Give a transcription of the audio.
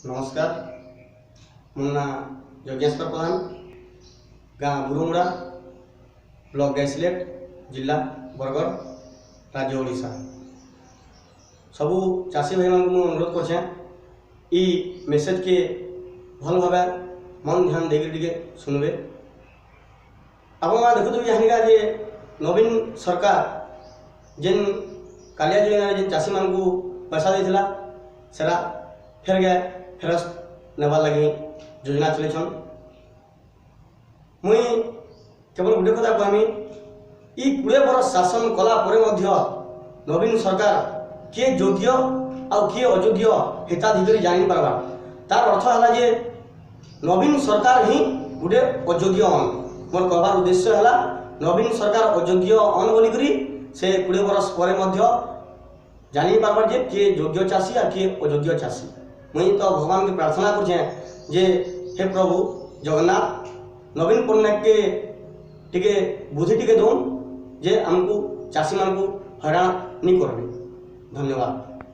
नमस्कार मो ना यज्ञेश्वर प्रधान गाँ बुरुमुड़ा ब्लॉक गैसलेट जिला बरगढ़ राज्य ओडिशा सबू चाषी भाई मान को अनुरोध कर मेसेज के भल भाव मन ध्यान देके शुणवे आप देखुए जानिका जे नवीन सरकार जेन कालिया योजना जेन चाषी मान को पैसा देता सेरा फेर गए फेरस्त नेबार लगे योजना चलछन मुई केवल गोटे कथा कहमी 20 वर्ष शासन कला नवीन सरकार किए योग्य आ किए अयोग्य हिताधिकारी जानी पारबा तार अर्थ है जे नवीन सरकार ही गोटे अयोग्य अन मोर कहबार उद्देश्य है नवीन सरकार अयोग्य अन बोलिकी से 20 वर्ष पर जानी पारबार जे किए योग्य चाषी आ किए अयोग्य चाषी मुई तो भगवान के प्रार्थना कर जे हे प्रभु जगन्नाथ नवीन पट्टनायक के टिके बुद्धि टिके दौन जे आमको चाषी मान को हैरान नहीं करबे। धन्यवाद।